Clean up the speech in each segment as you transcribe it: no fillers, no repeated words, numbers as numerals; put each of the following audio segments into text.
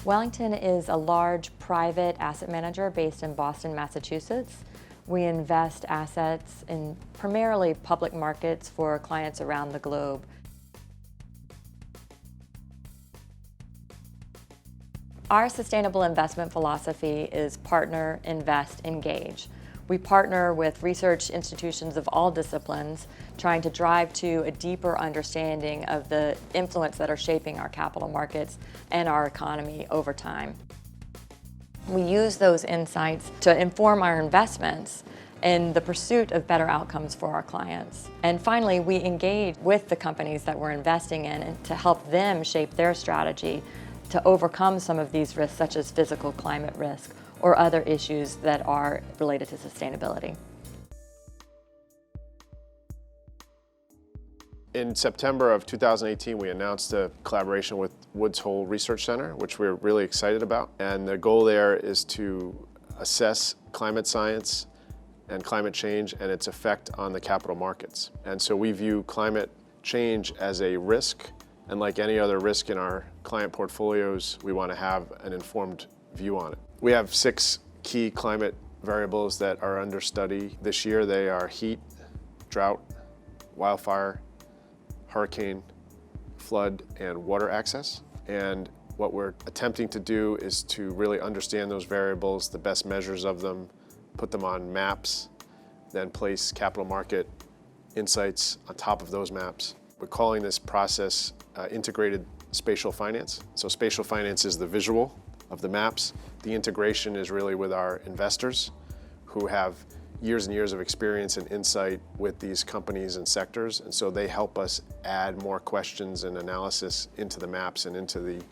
Wellington is a large private asset manager based in Boston, Massachusetts. We invest assets in primarily public markets for clients around the globe. Our sustainable investment philosophy is partner, invest, engage. We partner with research institutions of all disciplines, trying to drive to a deeper understanding of the influence that are shaping our capital markets and our economy over time. We use those insights to inform our investments in the pursuit of better outcomes for our clients. And finally, we engage with the companies that we're investing in and to help them shape their strategy to overcome some of these risks, such as physical climate risk or other issues that are related to sustainability. In September of 2018, we announced a collaboration with Woods Hole Research Center, which we're really excited about. And the goal there is to assess climate science and climate change and its effect on the capital markets. And so we view climate change as a risk, and like any other risk in our client portfolios, we want to have an informed view on it. We have 6 key climate variables that are under study this year. They are heat, drought, wildfire, hurricane, flood, and water access. And what we're attempting to do is to really understand those variables, the best measures of them, put them on maps, then place capital market insights on top of those maps. We're calling this process integrated spatial finance. So spatial finance is the visual of the maps. The integration is really with our investors who have years and years of experience and insight with these companies and sectors. And so they help us add more questions and analysis into the maps and into the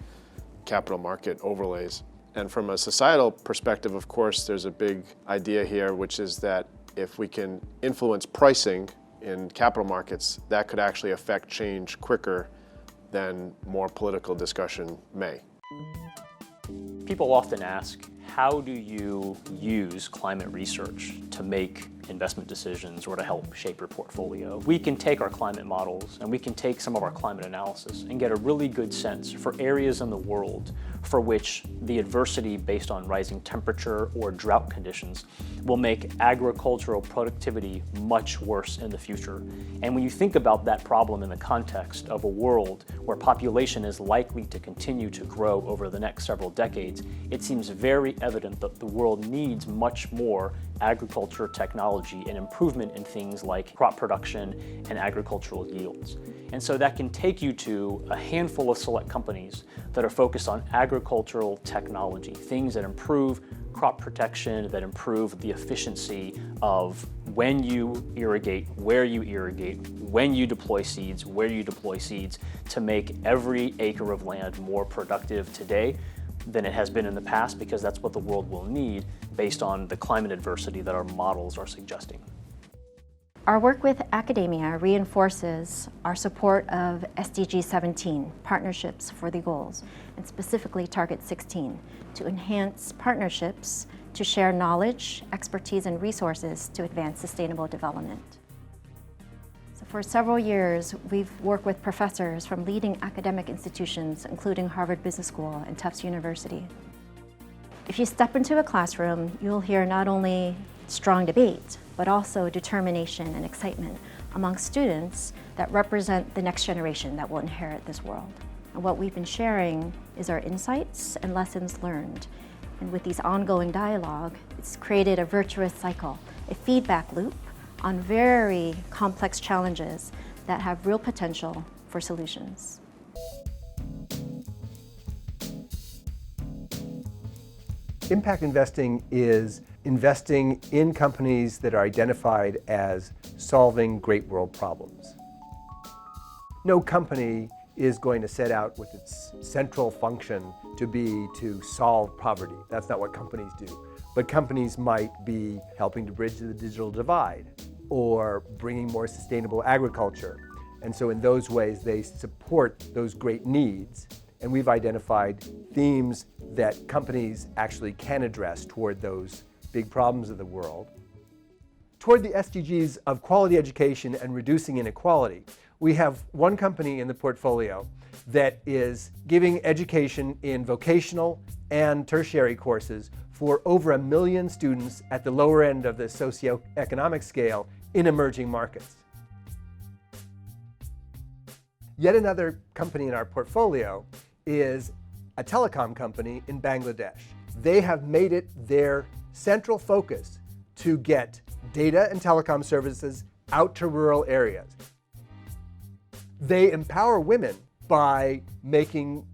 capital market overlays. And from a societal perspective, of course, there's a big idea here, which is that if we can influence pricing in capital markets, that could actually affect change quicker than more political discussion may. People often ask, how do you use climate research to make investment decisions or to help shape your portfolio? We can take our climate models and we can take some of our climate analysis and get a really good sense for areas in the world for which the adversity based on rising temperature or drought conditions will make agricultural productivity much worse in the future. And when you think about that problem in the context of a world where population is likely to continue to grow over the next several decades, it seems very evident that the world needs much more agriculture technology and improvement in things like crop production and agricultural yields. And so that can take you to a handful of select companies that are focused on agricultural technology, things that improve crop protection, that improve the efficiency of when you irrigate, where you irrigate, when you deploy seeds, where you deploy seeds, to make every acre of land more productive today than it has been in the past, because that's what the world will need based on the climate adversity that our models are suggesting. Our work with academia reinforces our support of SDG 17, Partnerships for the Goals, and specifically Target 16, to enhance partnerships to share knowledge, expertise, and resources to advance sustainable development. So for several years, we've worked with professors from leading academic institutions, including Harvard Business School and Tufts University. If you step into a classroom, you'll hear not only strong debate, but also determination and excitement among students that represent the next generation that will inherit this world. And what we've been sharing is our insights and lessons learned. And with these ongoing dialogue, it's created a virtuous cycle, a feedback loop on very complex challenges that have real potential for solutions. Impact investing is investing in companies that are identified as solving great world problems. No company is going to set out with its central function to be to solve poverty. That's not what companies do. But companies might be helping to bridge the digital divide or bringing more sustainable agriculture. And so in those ways, they support those great needs. And we've identified themes that companies actually can address toward those big problems of the world. Toward the SDGs of quality education and reducing inequality, We have one company in the portfolio that is giving education in vocational and tertiary courses for over 1 million students at the lower end of the socioeconomic scale in emerging markets. Yet another company in our portfolio is a telecom company in Bangladesh. They have made it their central focus to get data and telecom services out to rural areas. They empower women by making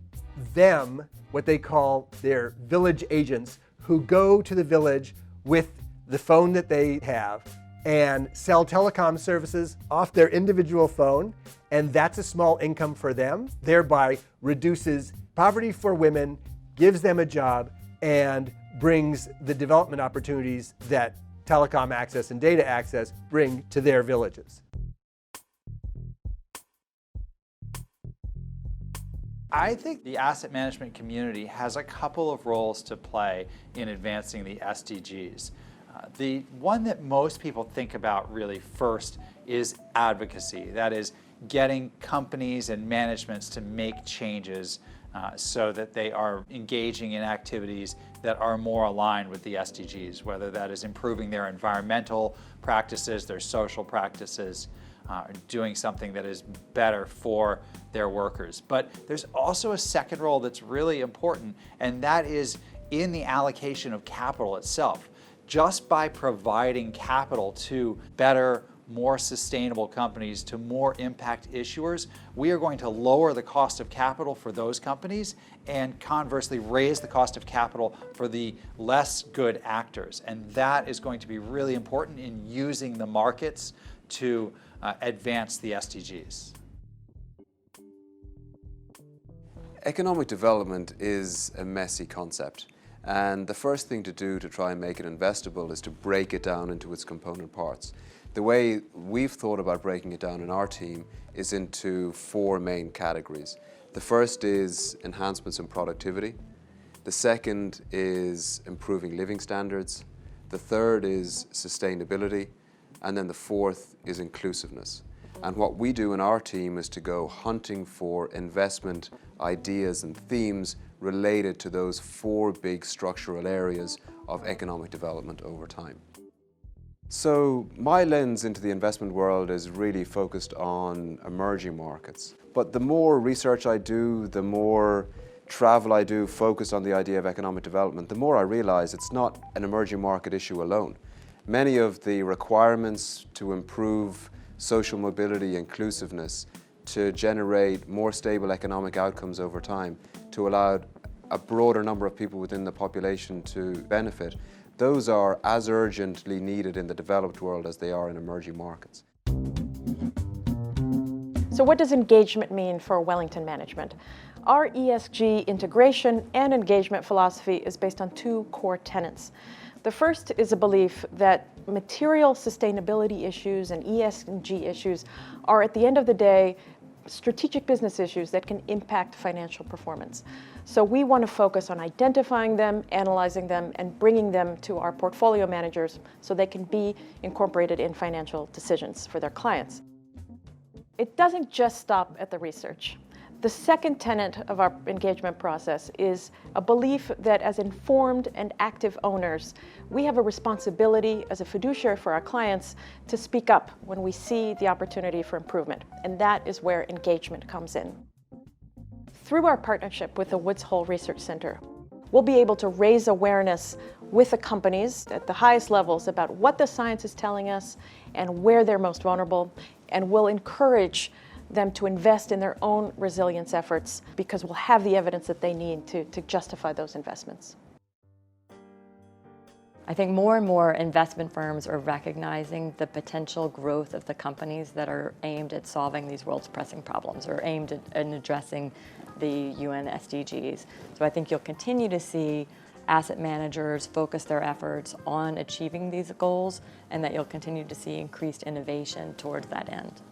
them what they call their village agents, who go to the village with the phone that they have and sell telecom services off their individual phone, and that's a small income for them, thereby reduces poverty for women, gives them a job, and brings the development opportunities that telecom access and data access bring to their villages. I think the asset management community has a couple of roles to play in advancing the SDGs. The one that most people think about really first is advocacy. That is, getting companies and managements to make changes so that they are engaging in activities that are more aligned with the SDGs, whether that is improving their environmental practices, their social practices, doing something that is better for their workers. But there's also a second role that's really important, and that is in the allocation of capital itself. Just by providing capital to better, more sustainable companies, to more impact issuers, we are going to lower the cost of capital for those companies and conversely raise the cost of capital for the less good actors. And that is going to be really important in using the markets to advance the SDGs. Economic development is a messy concept. And the first thing to do to try and make it investable is to break it down into its component parts. The way we've thought about breaking it down in our team is into 4 main categories. The first is enhancements in productivity. The second is improving living standards. The third is sustainability. And then the fourth is inclusiveness. And what we do in our team is to go hunting for investment ideas and themes related to those 4 big structural areas of economic development over time. So my lens into the investment world is really focused on emerging markets. But the more research I do, the more travel I do focused on the idea of economic development, the more I realize it's not an emerging market issue alone. Many of the requirements to improve social mobility, inclusiveness, to generate more stable economic outcomes over time, to allow a broader number of people within the population to benefit, those are as urgently needed in the developed world as they are in emerging markets. So what does engagement mean for Wellington Management? Our ESG integration and engagement philosophy is based on 2 core tenets. The first is a belief that material sustainability issues and ESG issues are, at the end of the day, strategic business issues that can impact financial performance. So we want to focus on identifying them, analyzing them, and bringing them to our portfolio managers so they can be incorporated in financial decisions for their clients. It doesn't just stop at the research. The second tenet of our engagement process is a belief that as informed and active owners, we have a responsibility as a fiduciary for our clients to speak up when we see the opportunity for improvement. And that is where engagement comes in. Through our partnership with the Woods Hole Research Center, we'll be able to raise awareness with the companies at the highest levels about what the science is telling us and where they're most vulnerable, and we'll encourage them to invest in their own resilience efforts because we'll have the evidence that they need to justify those investments. I think more and more investment firms are recognizing the potential growth of the companies that are aimed at solving these world's pressing problems or aimed at addressing the UN SDGs. So I think you'll continue to see asset managers focus their efforts on achieving these goals, and that you'll continue to see increased innovation towards that end.